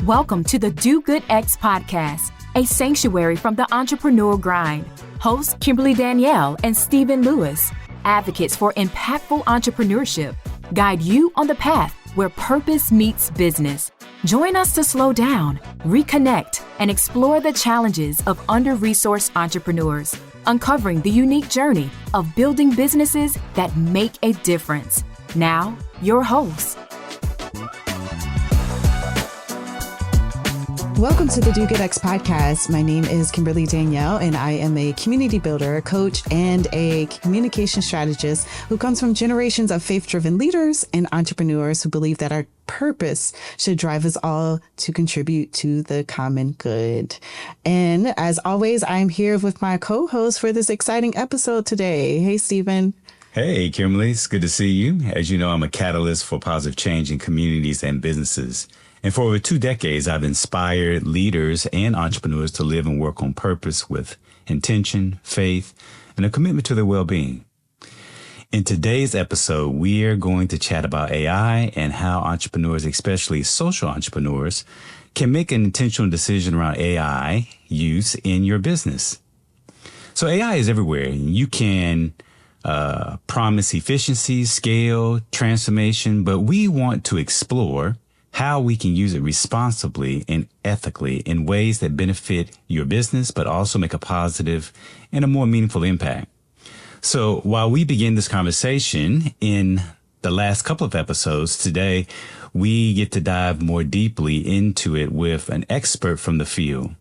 Welcome to the Do Good X podcast, a sanctuary from the entrepreneur grind. Hosts Kimberly Danielle and Stephen Lewis, advocates for impactful entrepreneurship, guide you on the path where purpose meets business. Join us to slow down, reconnect, and explore the challenges of under-resourced entrepreneurs, uncovering the unique journey of building businesses that make a difference. Now, your host. Welcome to the Do Good X podcast. My name is Kimberly Danielle, and I am a community builder, coach, and a communication strategist who comes from generations of faith-driven leaders and entrepreneurs who believe that our purpose should drive us all to contribute to the common good. And as always, I'm here with my co-host for this exciting episode today. Hey, Stephen. Hey, Kimberly. It's good to see you. As you know, I'm a catalyst for positive change in communities and businesses. And for over 2 decades, I've inspired leaders and entrepreneurs to live and work on purpose with intention, faith, and a commitment to their well-being. In today's episode, we are going to chat about AI and how entrepreneurs, especially social entrepreneurs, can make an intentional decision around AI use in your business. So AI is everywhere. You can promise efficiency, scale, transformation, but we want to explore how we can use it responsibly and ethically in ways that benefit your business, but also make a positive and a more meaningful impact. So while we begin this conversation in the last couple of episodes, today we get to dive more deeply into it with an expert from the field.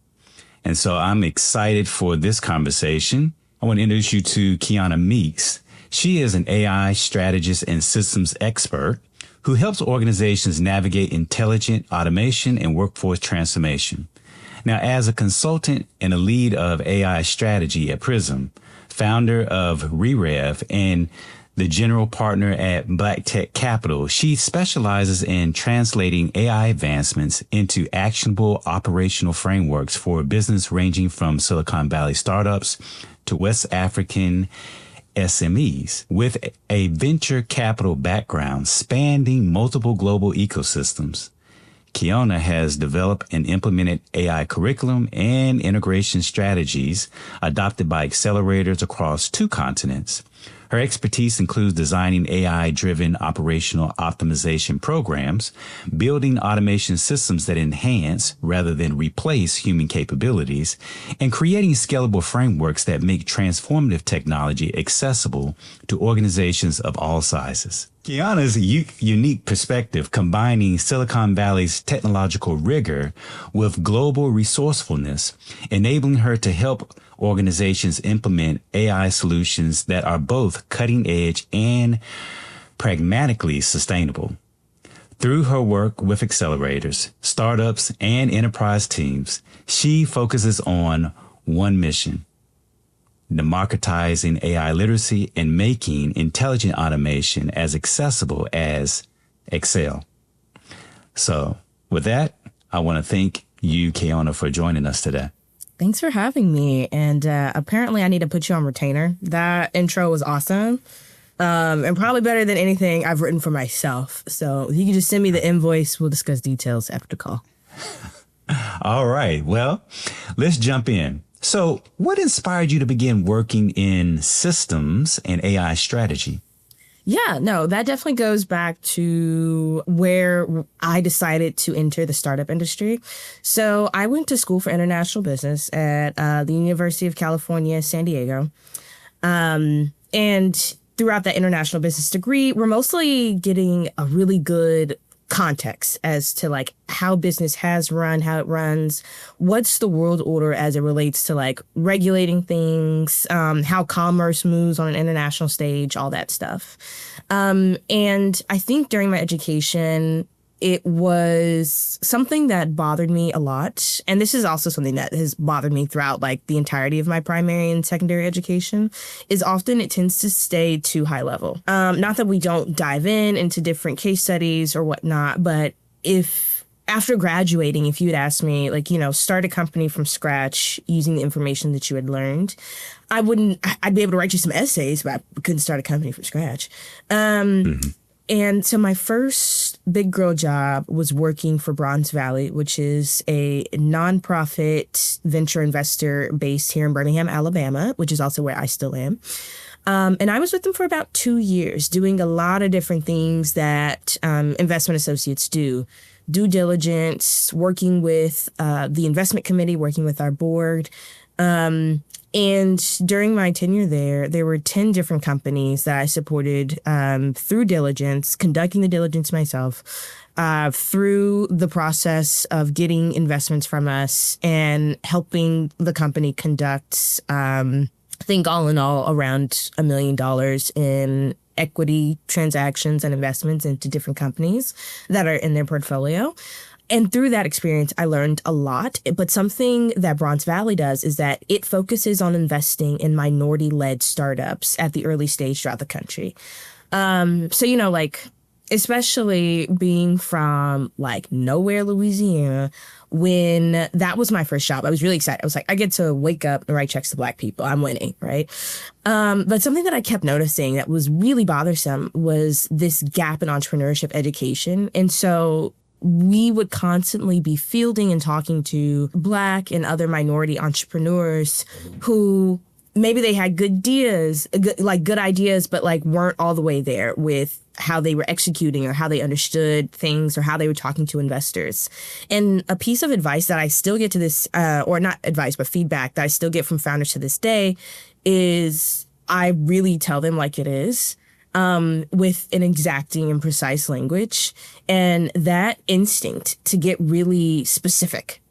And so I'm excited for this conversation. I want to introduce you to Keyona Meeks. She is an AI strategist and systems expert who helps organizations navigate intelligent automation and workforce transformation. Now, as a consultant and a lead of AI strategy at Prism, founder of ReRev, and the general partner at Black Tech Capital, she specializes in translating AI advancements into actionable operational frameworks for business ranging from Silicon Valley startups to West African SMEs. With a venture capital background spanning multiple global ecosystems, Keyona has developed and implemented AI curriculum and integration strategies adopted by accelerators across 2 continents. Her expertise includes designing AI-driven operational optimization programs, building automation systems that enhance rather than replace human capabilities, and creating scalable frameworks that make transformative technology accessible to organizations of all sizes. Keyona's unique perspective, combining Silicon Valley's technological rigor with global resourcefulness, enabling her to help organizations implement AI solutions that are both cutting edge and pragmatically sustainable. Through her work with accelerators, startups, and enterprise teams, she focuses on one mission: democratizing AI literacy and making intelligent automation as accessible as Excel. So with that, I want to thank you, Keyona, for joining us today. Thanks for having me. And apparently I need to put you on retainer. That intro was awesome. And probably better than anything I've written for myself. So if you can just send me the invoice, we'll discuss details after the call. All right. Well, let's jump in. So what inspired you to begin working in systems and AI strategy? Yeah, no, that definitely goes back to where I decided to enter the startup industry. So I went to school for international business at the University of California, San Diego. And throughout that international business degree, we're mostly getting a really good context as to like how business has run, how it runs, what's the world order as it relates to like regulating things, how commerce moves on an international stage, all that stuff. And I think during my education, it was something that bothered me a lot. And this is also something that has bothered me throughout like the entirety of my primary and secondary education, is often it tends to stay too high level. Not that we don't dive into different case studies or whatnot, but if after graduating, if you had asked me, like, you know, start a company from scratch using the information that you had learned, I'd be able to write you some essays, but I couldn't start a company from scratch. And so my first big girl job was working for Bronze Valley, which is a nonprofit venture investor based here in Birmingham, Alabama, which is also where I still am. And I was with them for about 2 years, doing a lot of different things that investment associates do. Due diligence, working with the investment committee, working with our board. And during my tenure there were 10 different companies that I supported through diligence, conducting the diligence myself, through the process of getting investments from us and helping the company conduct, I think all in all, around $1 million in equity transactions and investments into different companies that are in their portfolio. And through that experience, I learned a lot. But something that Bronze Valley does is that it focuses on investing in minority-led startups at the early stage throughout the country. So, you know, like, especially being from like nowhere, Louisiana, when that was my first job, I was really excited. I was like, I get to wake up and write checks to Black people. I'm winning, right? But something that I kept noticing that was really bothersome was this gap in entrepreneurship education. And so we would constantly be fielding and talking to Black and other minority entrepreneurs who maybe they had good ideas, but like weren't all the way there with how they were executing or how they understood things or how they were talking to investors. And a piece of advice that I still get to this, or not advice, but feedback that I still get from founders to this day is I really tell them like it is, with an exacting and precise language. And that instinct to get really specific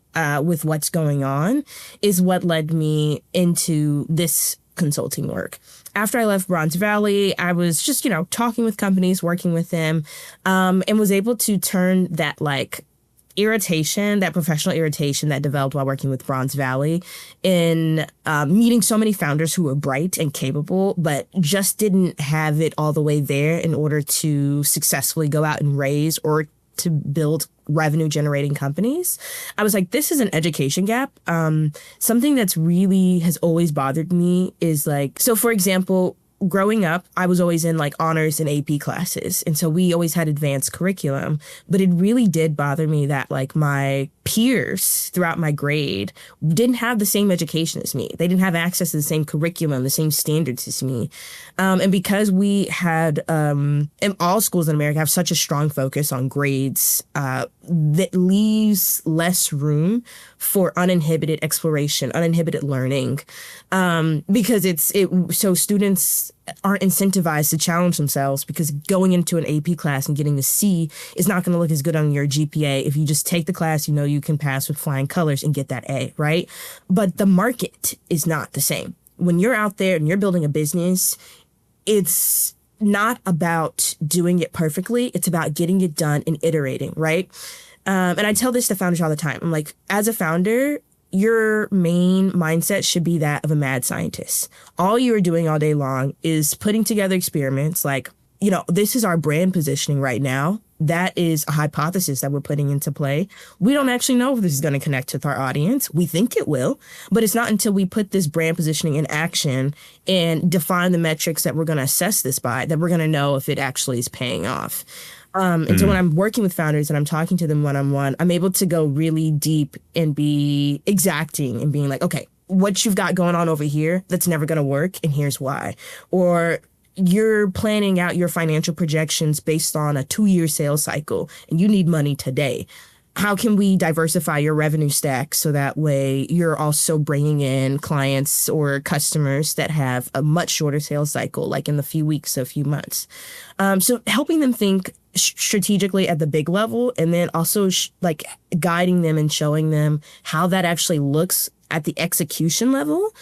with what's going on is what led me into this consulting work. After I left Bronze Valley, I was just, talking with companies, working with them, and was able to turn that irritation, that professional irritation that developed while working with Bronze Valley in meeting so many founders who were bright and capable, but just didn't have it all the way there in order to successfully go out and raise or to build revenue generating companies. I was like, this is an education gap. Something that's really has always bothered me is so for example, growing up, I was always in honors and AP classes. And so we always had advanced curriculum, but it really did bother me that my peers throughout my grade didn't have the same education as me. They didn't have access to the same curriculum, the same standards as me. And because we had, and all schools in America have such a strong focus on grades, that leaves less room for uninhibited exploration, uninhibited learning, because so students aren't incentivized to challenge themselves, because going into an AP class and getting a C is not going to look as good on your GPA if you just take the class, you can pass with flying colors and get that A, right? But the market is not the same. When you're out there and you're building a business, it's not about doing it perfectly. It's about getting it done and iterating, right? And I tell this to founders all the time. I'm like, as a founder, your main mindset should be that of a mad scientist. All you are doing all day long is putting together experiments this is our brand positioning right now. That is a hypothesis that we're putting into play. We don't actually know if this is going to connect with our audience. We think it will, but it's not until we put this brand positioning in action and define the metrics that we're going to assess this by that we're going to know if it actually is paying off. And so when I'm working with founders and I'm talking to them one-on-one, I'm able to go really deep and be exacting and being like, okay, what you've got going on over here, that's never going to work. And here's why. Or you're planning out your financial projections based on a 2-year sales cycle and you need money today. How can we diversify your revenue stack so that way you're also bringing in clients or customers that have a much shorter sales cycle, in the few weeks, a few months. So helping them think strategically at the big level, and then also guiding them and showing them how that actually looks at the execution level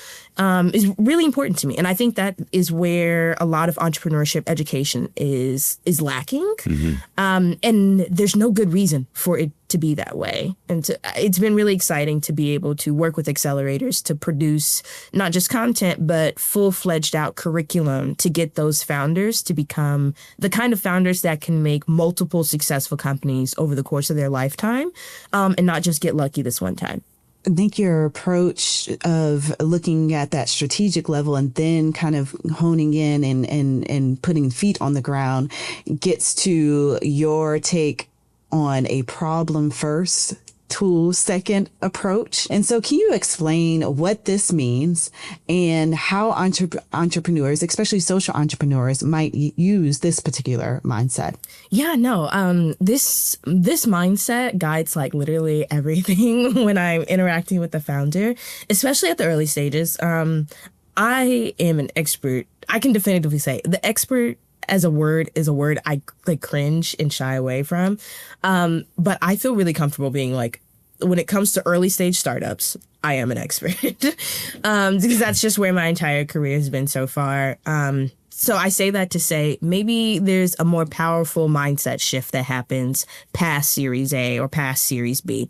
is really important to me. And I think that is where a lot of entrepreneurship education is lacking. Mm-hmm. And there's no good reason for it to be that way. And it's been really exciting to be able to work with accelerators to produce not just content, but full-fledged out curriculum to get those founders to become the kind of founders that can make multiple successful companies over the course of their lifetime, and not just get lucky this one time. I think your approach of looking at that strategic level and then kind of honing in and putting feet on the ground gets to your take on a problem first, tool second approach. And so can you explain what this means and how entrepreneurs, especially social entrepreneurs, might use this particular mindset? Yeah, no. This mindset guides like literally everything when I'm interacting with the founder, especially at the early stages. I am an expert. I can definitively say the expert as a word is a word I like cringe and shy away from. But I feel really comfortable being like, when it comes to early stage startups, I am an expert because that's just where my entire career has been so far. So I say that to say maybe there's a more powerful mindset shift that happens past Series A or past Series B.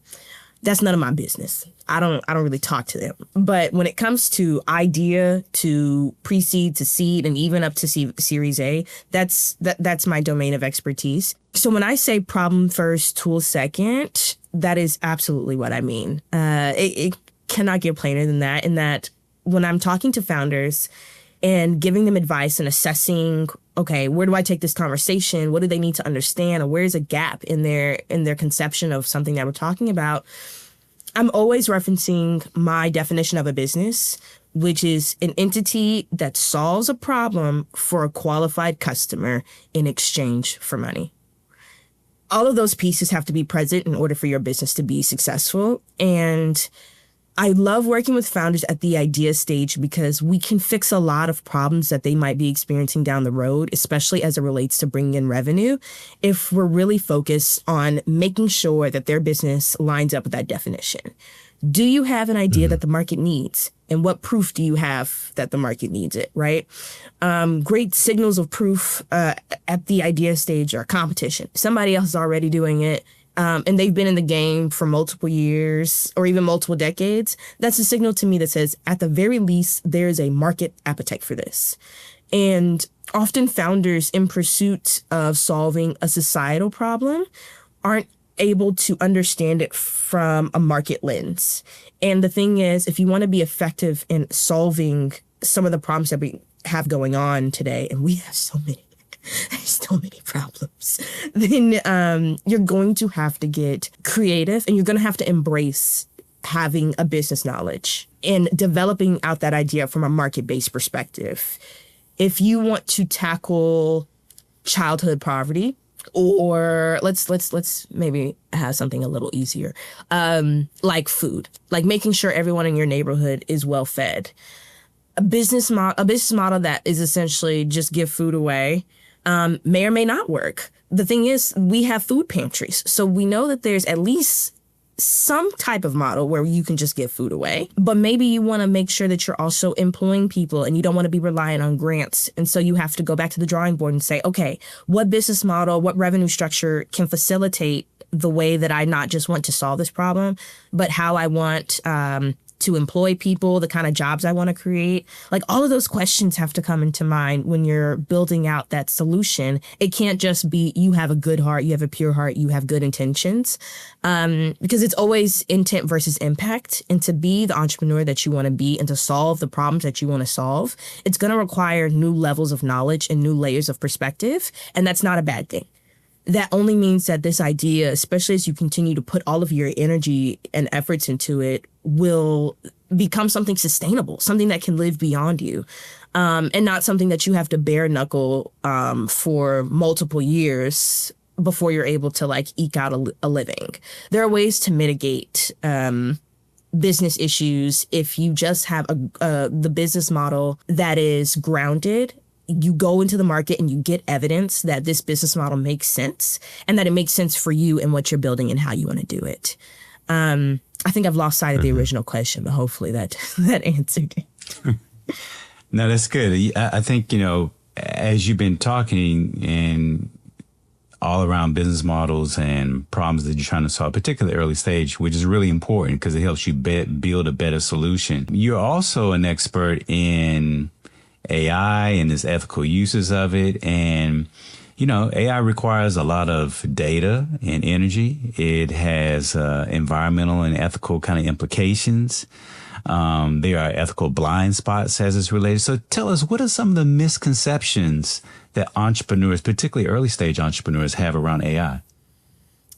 That's none of my business. I don't really talk to them. But when it comes to idea to pre-seed to seed and even up to Series A, that's my domain of expertise. So when I say problem first, tool second, that is absolutely what I mean. It cannot get plainer than that. In that when I'm talking to founders and giving them advice and assessing, okay, where do I take this conversation? What do they need to understand? Or where's a gap in their conception of something that we're talking about? I'm always referencing my definition of a business, which is an entity that solves a problem for a qualified customer in exchange for money. All of those pieces have to be present in order for your business to be successful. And I love working with founders at the idea stage because we can fix a lot of problems that they might be experiencing down the road, especially as it relates to bringing in revenue, if we're really focused on making sure that their business lines up with that definition. Do you have an idea that the market needs? And what proof do you have that the market needs it, right? Great signals of proof at the idea stage are competition. Somebody else is already doing it. And they've been in the game for multiple years or even multiple decades. That's a signal to me that says, at the very least, there is a market appetite for this. And often founders in pursuit of solving a societal problem aren't able to understand it from a market lens. And the thing is, if you want to be effective in solving some of the problems that we have going on today, and we have so many, there's so many problems, then you're going to have to get creative and you're going to have to embrace having a business knowledge and developing out that idea from a market-based perspective. If you want to tackle childhood poverty, or let's maybe have something a little easier, like food, like making sure everyone in your neighborhood is well fed. A business model that is essentially just give food away may or may not work. The thing is, we have food pantries, so we know that there's at least some type of model where you can just give food away. But maybe you want to make sure that you're also employing people and you don't want to be reliant on grants. And so you have to go back to the drawing board and say, okay, what business model, what revenue structure can facilitate the way that I not just want to solve this problem, but how I want to employ people, the kind of jobs I want to create. Like all of those questions have to come into mind when you're building out that solution. It can't just be you have a good heart, you have a pure heart, you have good intentions, because it's always intent versus impact. And to be the entrepreneur that you want to be and to solve the problems that you want to solve, it's going to require new levels of knowledge and new layers of perspective. And that's not a bad thing. That only means that this idea, especially as you continue to put all of your energy and efforts into it, will become something sustainable, something that can live beyond you, and not something that you have to bare knuckle for multiple years before you're able to like eke out a living. There are ways to mitigate business issues if you just have the business model that is grounded. You go into the market and you get evidence that this business model makes sense and that it makes sense for you and what you're building and how you want to do it. I think I've lost sight of the original question, but hopefully that answered it. No, that's good. I think, as you've been talking and all around business models and problems that you're trying to solve, particularly early stage, which is really important because it helps you build a better solution. You're also an expert in AI and its ethical uses of it. And, AI requires a lot of data and energy. It has environmental and ethical kind of implications. There are ethical blind spots as it's related. So tell us, what are some of the misconceptions that entrepreneurs, particularly early stage entrepreneurs, have around AI?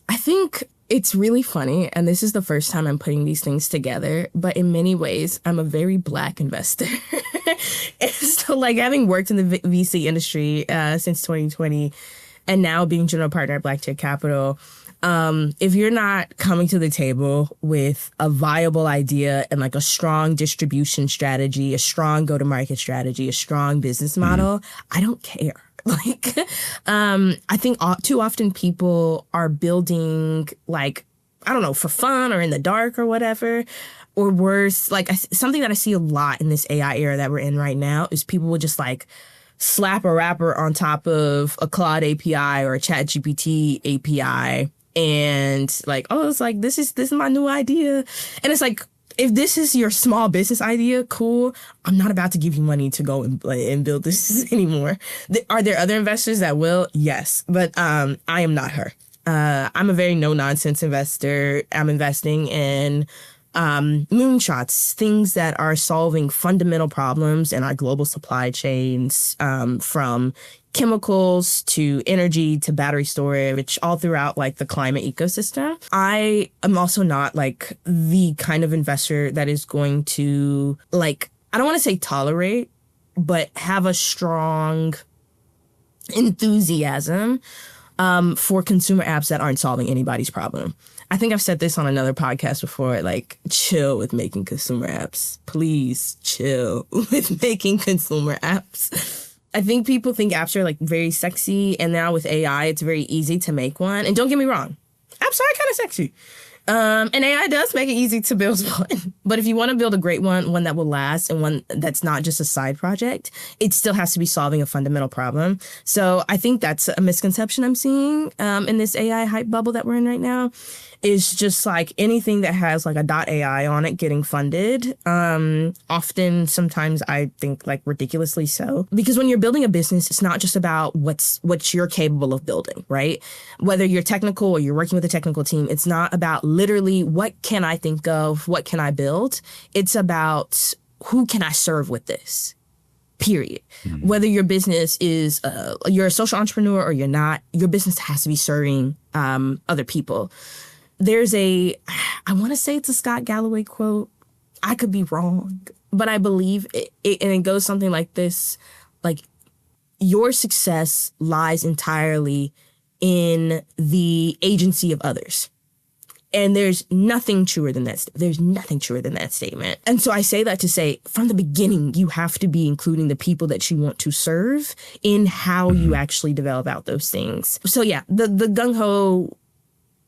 I think it's really funny, and this is the first time I'm putting these things together, but in many ways, I'm a very Black investor. And so, like, having worked in the VC industry since 2020 and now being general partner at Black Tech Capital, if you're not coming to the table with a viable idea and like a strong distribution strategy, a strong go-to-market strategy, a strong business model, I don't care. Like, I think too often people are building, like, I don't know, for fun or in the dark or whatever, or worse. Like, something that I see a lot in this AI era that we're in right now is people will just like slap a wrapper on top of a Claude API or a ChatGPT API and like, oh, it's like, this is my new idea. And it's like, if this is your small business idea, cool. I'm not about to give you money to go and build this anymore. Are there other investors that will? Yes. But I am not her. I'm a very no-nonsense investor. I'm investing in moonshots, things that are solving fundamental problems in our global supply chains, from chemicals to energy to battery storage, all throughout like the climate ecosystem. I am also not like the kind of investor that is going to, like, I don't want to say tolerate, but have a strong enthusiasm for consumer apps that aren't solving anybody's problem. I think I've said this on another podcast before, like, chill with making consumer apps. Please chill with making consumer apps. I think people think apps are like very sexy, and now with AI, it's very easy to make one. And don't get me wrong, apps are kind of sexy. And AI does make it easy to build one. But if you want to build a great one that will last and one that's not just a side project, it still has to be solving a fundamental problem. So I think that's a misconception I'm seeing in this AI hype bubble that we're in right now. Is just like anything that has like a .ai on it getting funded. Often, sometimes I think like ridiculously so. Because when you're building a business, it's not just about what you're capable of building, right? Whether you're technical or you're working with a technical team, it's not about literally what can I think of, what can I build? It's about who can I serve with this? Period. Mm-hmm. Whether your business is, you're a social entrepreneur or you're not, your business has to be serving other people. There's I want to say it's a Scott Galloway quote. I could be wrong, but I believe it, and it goes something like this, like, your success lies entirely in the agency of others. And there's nothing truer than that. There's nothing truer than that statement. And so I say that to say, from the beginning, you have to be including the people that you want to serve in how you actually develop out those things. So yeah, the gung-ho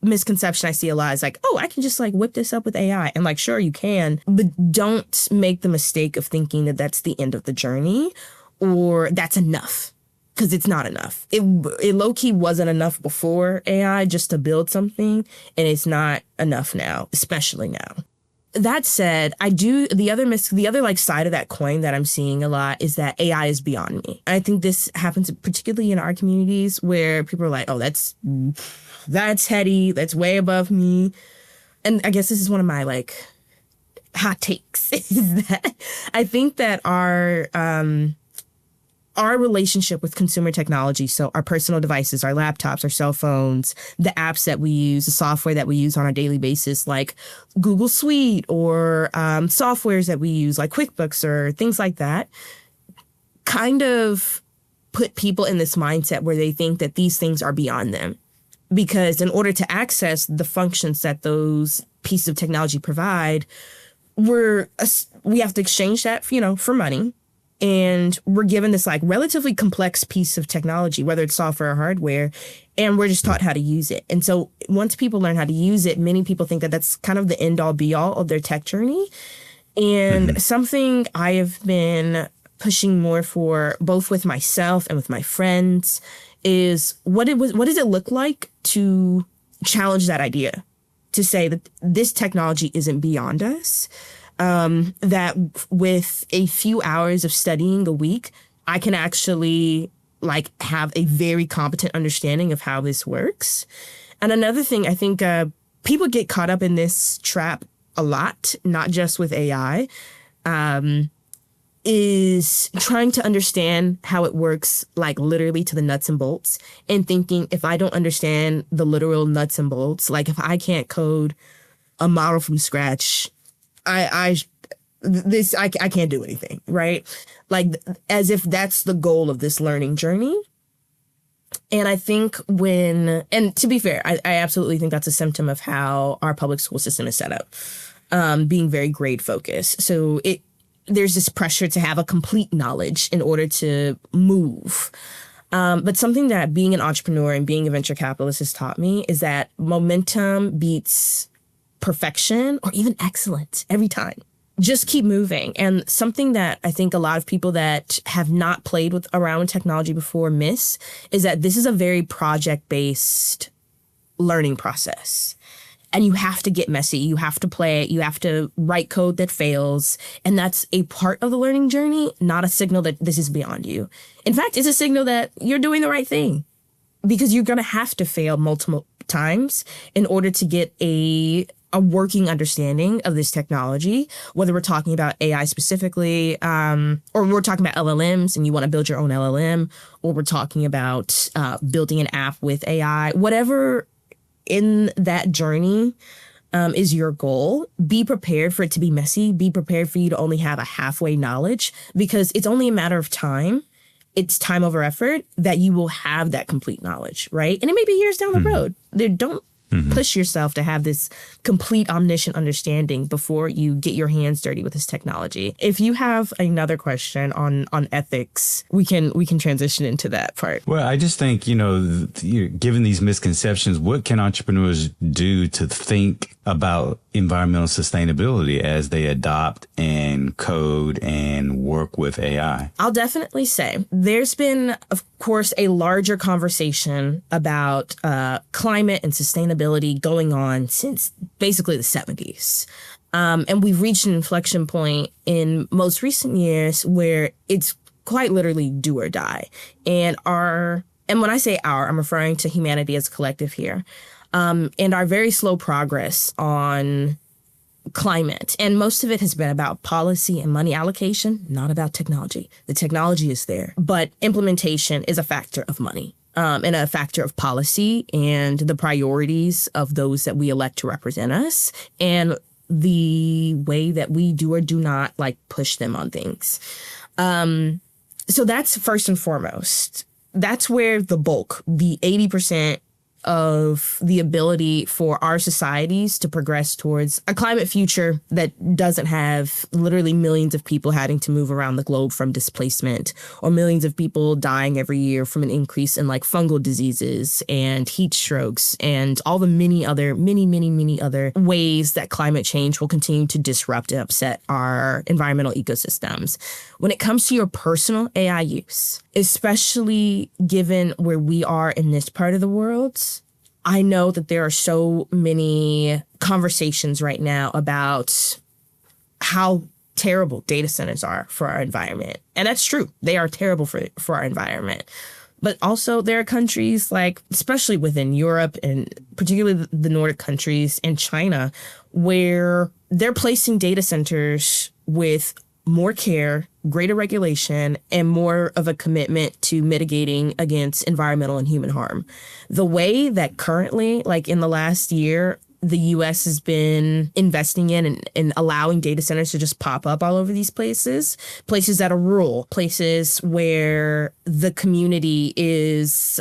misconception I see a lot is like, oh, I can just like whip this up with AI. And like, sure, you can, but don't make the mistake of thinking that that's the end of the journey or that's enough, because it's not enough. It low-key wasn't enough before AI just to build something, and it's not enough now, especially now. That said, the other like side of that coin that I'm seeing a lot is that AI is beyond me. I think this happens particularly in our communities where people are like, oh, that's heady, that's way above me. And I guess this is one of my like hot takes is that I think that our relationship with consumer technology, so our personal devices, our laptops, our cell phones, the apps that we use, the software that we use on a daily basis, like Google Suite or softwares that we use like QuickBooks or things like that, kind of put people in this mindset where they think that these things are beyond them. Because in order to access the functions that those pieces of technology provide, we have to exchange that, for money. And we're given this like relatively complex piece of technology, whether it's software or hardware, and we're just taught how to use it. And so once people learn how to use it, many people think that that's kind of the end all be all of their tech journey. And something I have been pushing more for, both with myself and with my friends, is what does it look like to challenge that idea, to say that this technology isn't beyond us, that with a few hours of studying a week, I can actually like have a very competent understanding of how this works. And another thing, I think people get caught up in this trap a lot, not just with AI, is trying to understand how it works, like literally to the nuts and bolts, and thinking if I don't understand the literal nuts and bolts, like if I can't code a model from scratch, I can't do anything, right? Like as if that's the goal of this learning journey. And I think and to be fair, I absolutely think that's a symptom of how our public school system is set up, being very grade focused. So there's this pressure to have a complete knowledge in order to move. But something that being an entrepreneur and being a venture capitalist has taught me is that momentum beats perfection or even excellence every time. Just keep moving. And something that I think a lot of people that have not played around with technology before miss is that this is a very project-based learning process. And you have to get messy. You have to play it. You have to write code that fails. And that's a part of the learning journey, not a signal that this is beyond you. In fact, it's a signal that you're doing the right thing, because you're going to have to fail multiple times in order to get a working understanding of this technology, whether we're talking about AI specifically, or we're talking about LLMs and you want to build your own LLM, or we're talking about building an app with AI, whatever in that journey is your goal. Be prepared for it to be messy. Be prepared for you to only have a halfway knowledge, because it's only a matter of time. It's time over effort that you will have that complete knowledge, right? And it may be years down the road. Don't push yourself to have this complete omniscient understanding before you get your hands dirty with this technology. If you have another question on ethics, we can transition into that part. Well, I just think, given these misconceptions, what can entrepreneurs do to think about environmental sustainability as they adopt and code and work with AI? I'll definitely say there's been, of course, a larger conversation about climate and sustainability going on since basically the 70s. And we've reached an inflection point in most recent years where it's quite literally do or die. And when I say I'm referring to humanity as a collective here. And our very slow progress on climate. And most of it has been about policy and money allocation, not about technology. The technology is there, but implementation is a factor of money. And a factor of policy and the priorities of those that we elect to represent us, and the way that we do or do not push them on things. So that's first and foremost. That's where the bulk, the 80% of the ability for our societies to progress towards a climate future that doesn't have literally millions of people having to move around the globe from displacement, or millions of people dying every year from an increase in fungal diseases and heat strokes and all the many other ways that climate change will continue to disrupt and upset our environmental ecosystems. When it comes to your personal AI use, especially given where we are in this part of the world, I know that there are so many conversations right now about how terrible data centers are for our environment. And that's true. They are terrible for our environment. But also there are countries especially within Europe and particularly the Nordic countries and China, where they're placing data centers with more care, greater regulation, and more of a commitment to mitigating against environmental and human harm. The way that currently, in the last year, the U.S. has been investing in and allowing data centers to just pop up all over these places that are rural, places where the community is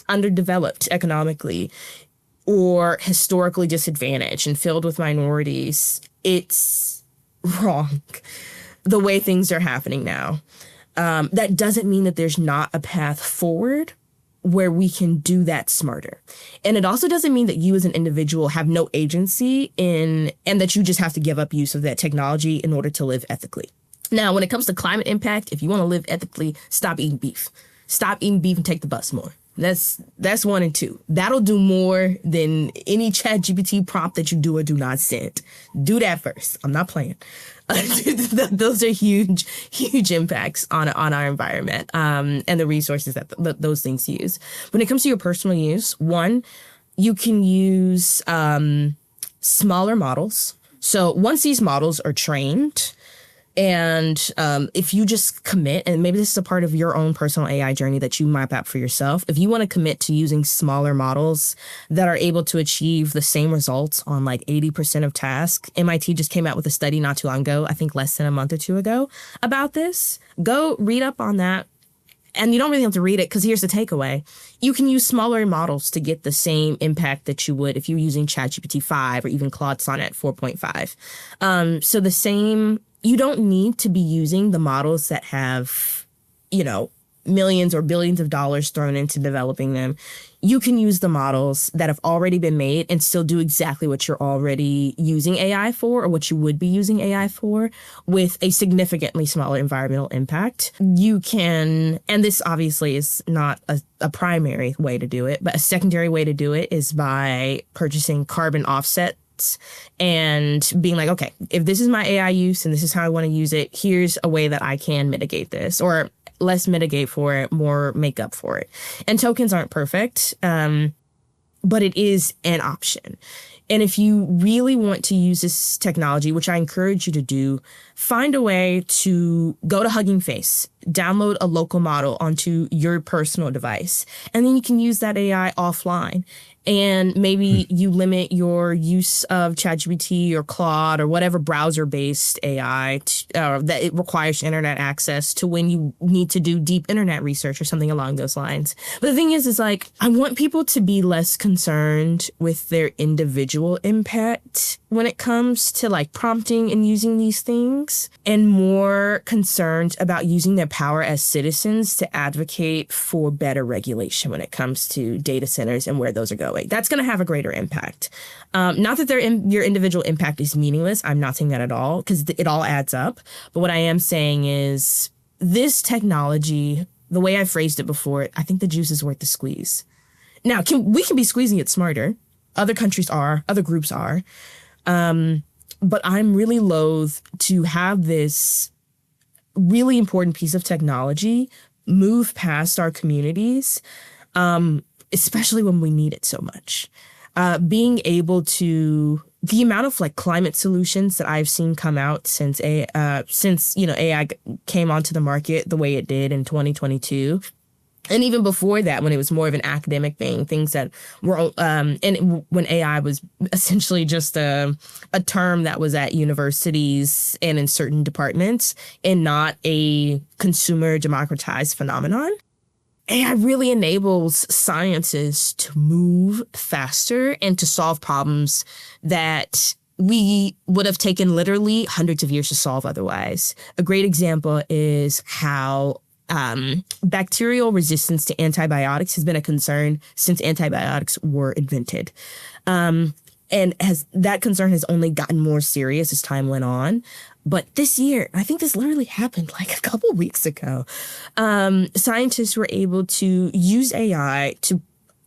underdeveloped economically or historically disadvantaged and filled with minorities. It's wrong the way things are happening now. That doesn't mean that there's not a path forward where we can do that smarter. And it also doesn't mean that you as an individual have no agency and that you just have to give up use of that technology in order to live ethically. Now, when it comes to climate impact, if you want to live ethically, stop eating beef. Stop eating beef and take the bus more. That's 1 and 2. That'll do more than any ChatGPT prompt that you do or do not send. Do that first. I'm not playing. Those are huge impacts on our environment and the resources that those things use. When it comes to your personal use, one, you can use smaller models. So once these models are trained, and if you just commit, and maybe this is a part of your own personal AI journey that you map out for yourself, if you want to commit to using smaller models that are able to achieve the same results on like 80% of tasks, MIT just came out with a study not too long ago, I think less than a month or two ago, about this. Go read up on that. And you don't really have to read it because here's the takeaway. You can use smaller models to get the same impact that you would if you're using ChatGPT 5 or even Claude Sonnet 4.5. So the same, you don't need to be using the models that have, millions or billions of dollars thrown into developing them. You can use the models that have already been made and still do exactly what you're already using AI for, or what you would be using AI for, with a significantly smaller environmental impact. You can, and this obviously is not a primary way to do it, but a secondary way to do it is by purchasing carbon offsets and being like, okay, if this is my AI use and this is how I want to use it, here's a way that I can mitigate this, or less mitigate for it, more make up for it. And tokens aren't perfect, but it is an option. And if you really want to use this technology, which I encourage you to do, find a way to go to Hugging Face, download a local model onto your personal device, and then you can use that AI offline. And maybe you limit your use of ChatGPT or Claude or whatever browser-based AI that it requires internet access to when you need to do deep internet research or something along those lines. But the thing is like, I want people to be less concerned with their individual impact when it comes to like prompting and using these things, and more concerned about using their power as citizens to advocate for better regulation when it comes to data centers and where those are going. That's going to have a greater impact. Not that your individual impact is meaningless. I'm not saying that at all, because it all adds up. But what I am saying is this technology, the way I phrased it before, I think the juice is worth the squeeze. Now, we can be squeezing it smarter. Other countries are, other groups are. But I'm really loath to have this really important piece of technology move past our communities, especially when we need it so much. Being able to, the amount of like climate solutions that I've seen come out since AI came onto the market the way it did in 2022. And even before that, when it was more of an academic thing, things that were, and when AI was essentially just a term that was at universities and in certain departments and not a consumer democratized phenomenon. AI really enables scientists to move faster and to solve problems that we would have taken literally hundreds of years to solve otherwise. A great example is how bacterial resistance to antibiotics has been a concern since antibiotics were invented. And that concern has only gotten more serious as time went on. But this year, I think this literally happened like a couple weeks ago, scientists were able to use AI to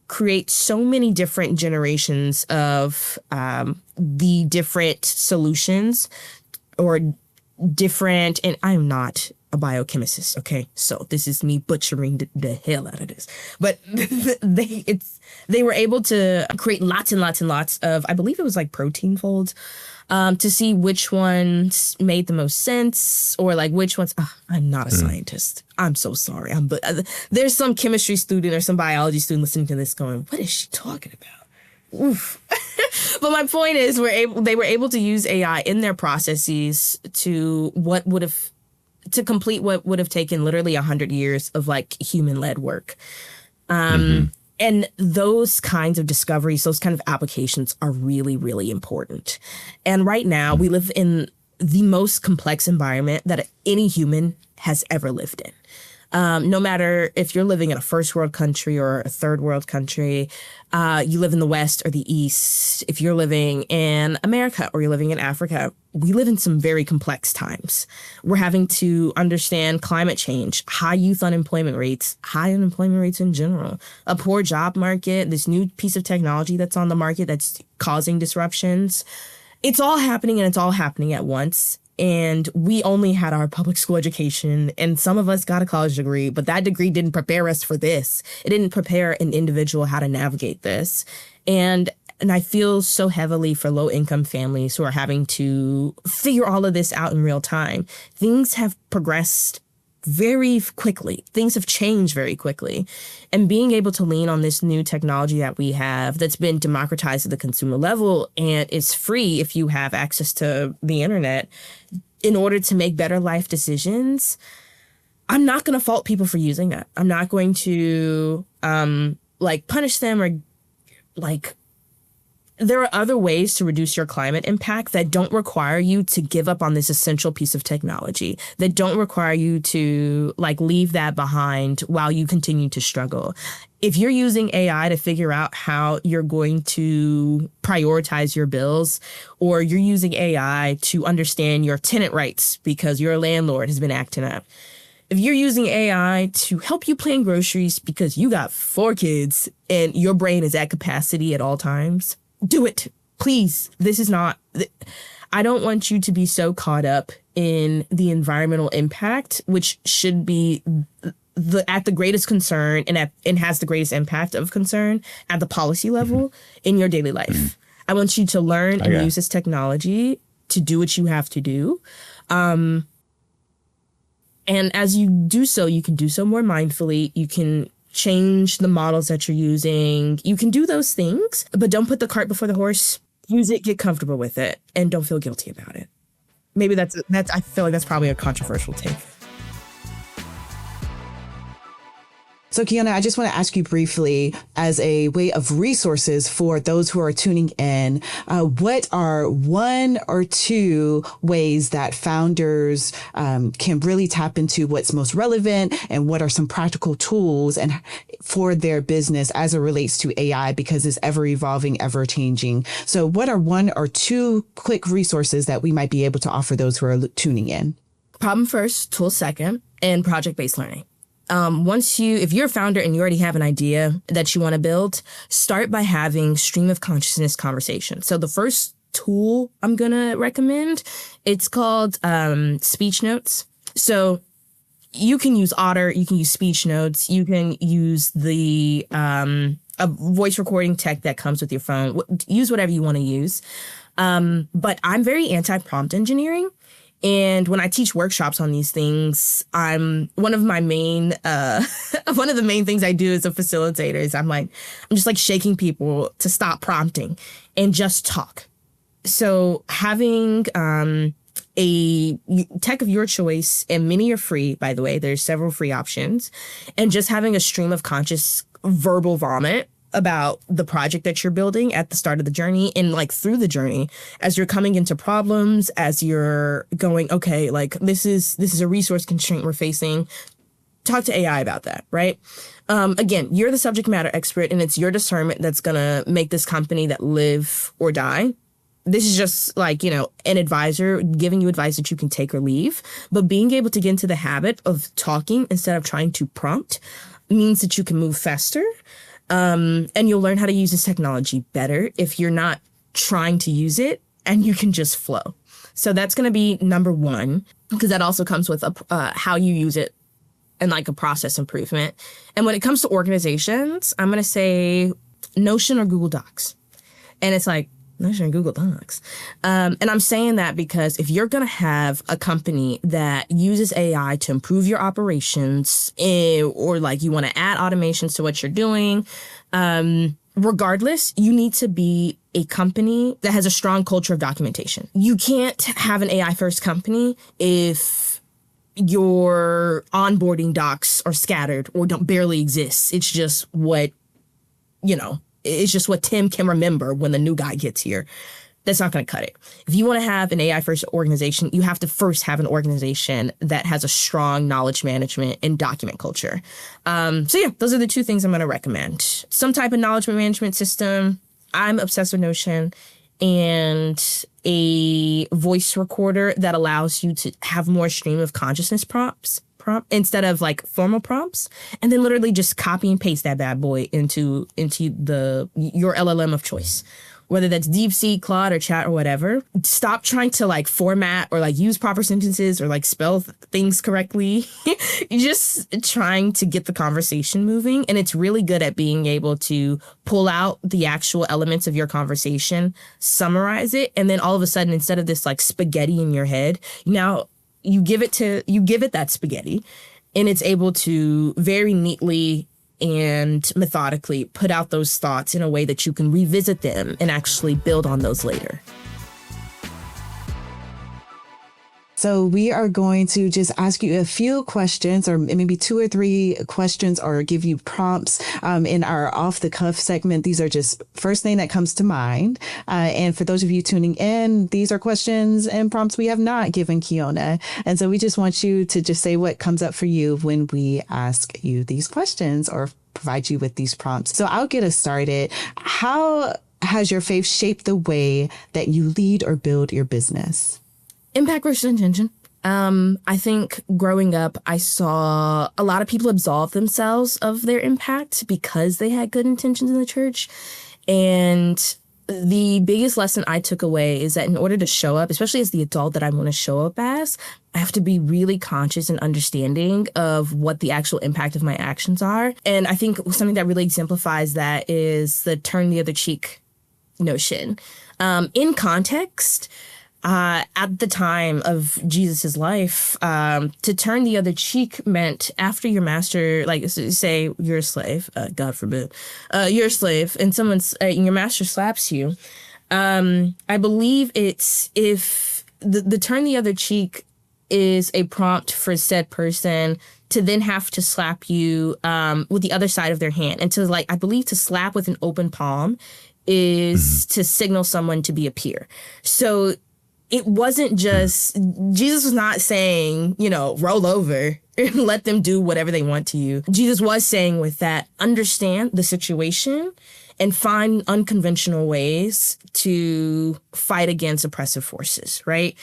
create so many different generations of the different solutions or different, and I'm not a biochemist, okay? So this is me butchering the hell out of this. But they were able to create lots and lots and lots of, I believe it was like protein folds, to see which ones made the most sense, or like which ones, I'm not a scientist. I'm so sorry. But there's some chemistry student or some biology student listening to this going, what is she talking about? Oof. But my point is they were able to use AI in their processes to complete what would have taken literally 100 years of like human-led work. And those kinds of discoveries, those kind of applications are really, really important. And right now we live in the most complex environment that any human has ever lived in. No matter if you're living in a first world country or a third world country, you live in the West or the East, if you're living in America or you're living in Africa, we live in some very complex times. We're having to understand climate change, high youth unemployment rates, high unemployment rates in general, a poor job market, this new piece of technology that's on the market that's causing disruptions. It's all happening, and it's all happening at once. And we only had our public school education, and some of us got a college degree, but that degree didn't prepare us for this. It didn't prepare an individual how to navigate this. And I feel so heavily for low-income families who are having to figure all of this out in real time. Things have progressed very quickly. Things have changed very quickly. And being able to lean on this new technology that we have that's been democratized at the consumer level and is free if you have access to the internet in order to make better life decisions, I'm not going to fault people for using that. I'm not going to punish them or there are other ways to reduce your climate impact that don't require you to give up on this essential piece of technology, that don't require you to leave that behind while you continue to struggle. If you're using AI to figure out how you're going to prioritize your bills, or you're using AI to understand your tenant rights because your landlord has been acting up, if you're using AI to help you plan groceries because you got 4 kids and your brain is at capacity at all times, do it, please. This is not, I don't want you to be so caught up in the environmental impact, which should be at the greatest concern and has the greatest impact of concern at the policy level in your daily life. I want you to learn and use this technology to do what you have to do. And as you do so, you can do so more mindfully. You can change the models that you're using. You can do those things, but don't put the cart before the horse. Use it, get comfortable with it, and don't feel guilty about it. Maybe that's I feel like that's probably a controversial take. So, Keyona, I just want to ask you briefly, as a way of resources for those who are tuning in, what are 1 or 2 ways that founders can really tap into what's most relevant, and what are some practical tools and for their business as it relates to AI, because it's ever evolving, ever changing. So what are 1 or 2 quick resources that we might be able to offer those who are tuning in? Problem first, tool second, and project-based learning. If you're a founder and you already have an idea that you want to build, start by having stream of consciousness conversation. So the first tool I'm going to recommend, it's called speech notes. So you can use Otter, you can use speech notes, you can use the a voice recording tech that comes with your phone. Use whatever you want to use. But I'm very anti-prompt engineering. And when I teach workshops on these things, one of the main things I do as a facilitator is I'm just shaking people to stop prompting and just talk. So having a tech of your choice, and many are free, by the way, there's several free options, and just having a stream of conscious verbal vomit about the project that you're building at the start of the journey and through the journey as you're coming into problems, as you're going, okay, this is a resource constraint we're facing. Talk to AI about that, right? Again, you're the subject matter expert, and it's your discernment that's going to make this company that live or die. This is just an advisor giving you advice that you can take or leave. But being able to get into the habit of talking instead of trying to prompt means that you can move faster. And you'll learn how to use this technology better if you're not trying to use it, and you can just flow. So that's going to be number 1, because that also comes with how you use it and a process improvement. And when it comes to organizations, I'm going to say Notion or Google Docs. And it's Notion and Google Docs. And I'm saying that because if you're going to have a company that uses AI to improve your operations, or you want to add automations to what you're doing, regardless, you need to be a company that has a strong culture of documentation. You can't have an AI first company if your onboarding docs are scattered or don't barely exist. It's just what Tim can remember when the new guy gets here. That's not going to cut it. If you want to have an AI first organization, you have to first have an organization that has a strong knowledge management and document culture. Those are the 2 things I'm going to recommend. Some type of knowledge management system. I'm obsessed with Notion. and a voice recorder that allows you to have more stream of consciousness prompt instead of like formal prompts, and then literally just copy and paste that bad boy into your LLM of choice, whether that's DeepSeek, Claude, or Chat, or whatever. Stop trying to like format or like use proper sentences or like spell things correctly. You're just trying to get the conversation moving, and it's really good at being able to pull out the actual elements of your conversation, summarize it, and then all of a sudden, instead of this like spaghetti in your head, now you give it that spaghetti, and it's able to very neatly and methodically put out those thoughts in a way that you can revisit them and actually build on those later. So we are going to just ask you a few questions, or maybe 2 or 3 questions, or give you prompts in our off the cuff segment. These are just first thing that comes to mind. And for those of you tuning in, these are questions and prompts we have not given Keyona. And so we just want you to just say what comes up for you when we ask you these questions or provide you with these prompts. So I'll get us started. How has your faith shaped the way that you lead or build your business? Impact versus intention. I think growing up, I saw a lot of people absolve themselves of their impact because they had good intentions in the church. And the biggest lesson I took away is that in order to show up, especially as the adult that I want to show up as, I have to be really conscious and understanding of what the actual impact of my actions are. And I think something that really exemplifies that is the turn the other cheek notion. In context, at the time of Jesus's life, to turn the other cheek meant after your master, like say you're a slave, God forbid, you're a slave, and your master slaps you. I believe it's if the turn the other cheek is a prompt for said person to then have to slap you with the other side of their hand, and to I believe to slap with an open palm is to signal someone to be a peer. So it wasn't just, Jesus was not saying, roll over and let them do whatever they want to you. Jesus was saying with that, understand the situation and find unconventional ways to fight against oppressive forces, right?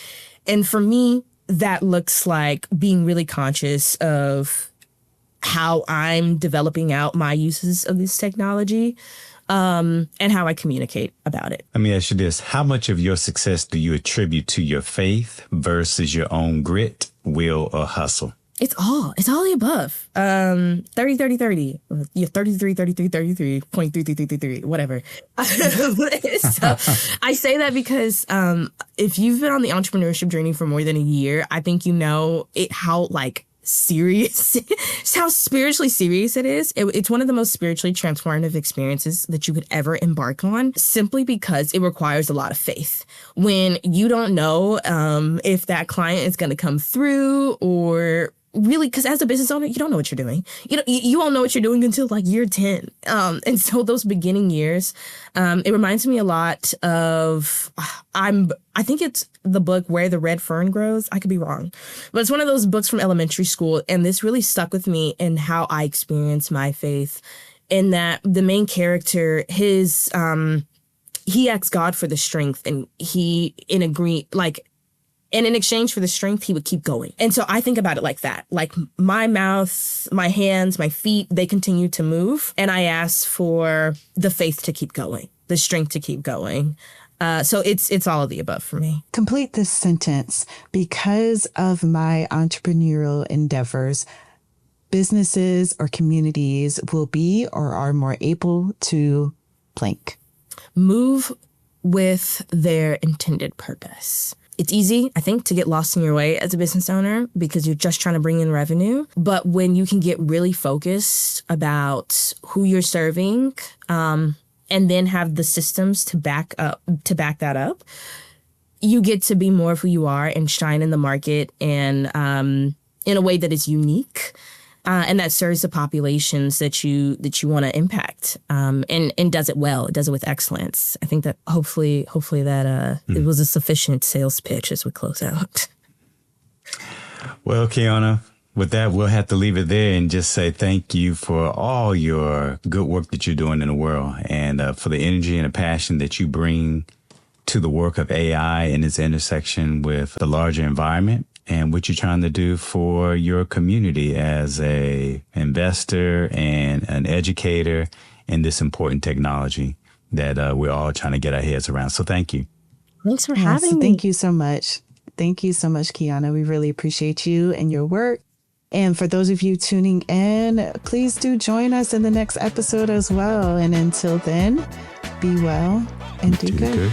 And for me, that looks like being really conscious of how I'm developing out my uses of this technology. And how I communicate about it. Let me ask you this. How much of your success do you attribute to your faith versus your own grit, will, or hustle? It's all the above. 30, 30, 30. 33, 33, 33, 0.3333, whatever. So I say that because if you've been on the entrepreneurship journey for more than a year, I think you know how serious, how spiritually serious it is. It's one of the most spiritually transformative experiences that you could ever embark on, simply because it requires a lot of faith. When you don't know if that client is going to come through, or really, because as a business owner, you don't know what you're doing. You won't know what you're doing until year 10. And so those beginning years, it reminds me a lot of, I think it's the book Where the Red Fern Grows. I could be wrong, but it's one of those books from elementary school. And this really stuck with me in how I experienced my faith, in that the main character, he asked God for the strength, and and in exchange for the strength, he would keep going. And so I think about it like that. My mouth, my hands, my feet, they continue to move. And I ask for the faith to keep going, the strength to keep going. So it's all of the above for me. Complete this sentence. Because of my entrepreneurial endeavors, businesses or communities will be or are more able to blank. Move with their intended purpose. It's easy, I think, to get lost in your way as a business owner because you're just trying to bring in revenue. But when you can get really focused about who you're serving, and then have the systems to back that up, you get to be more of who you are and shine in the market, and in a way that is unique. And that serves the populations that you want to impact, and does it well. It does it with excellence. I think that hopefully that it was a sufficient sales pitch as we close out. Well, Keyona, with that, we'll have to leave it there and just say thank you for all your good work that you're doing in the world, and for the energy and the passion that you bring to the work of AI and its intersection with the larger environment and what you're trying to do for your community as a investor and an educator in this important technology that we're all trying to get our heads around. So thank you. Thanks for having me. Thank you so much. Thank you so much, Keyona. We really appreciate you and your work. And for those of you tuning in, please do join us in the next episode as well. And until then, be well and do good.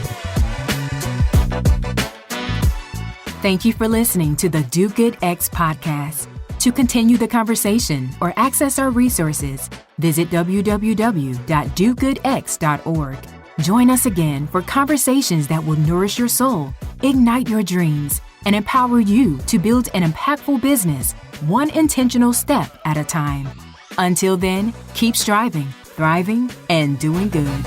Thank you for listening to the Do Good X podcast. To continue the conversation or access our resources, visit www.dogoodx.org. Join us again for conversations that will nourish your soul, ignite your dreams, and empower you to build an impactful business, one intentional step at a time. Until then, keep striving, thriving, and doing good.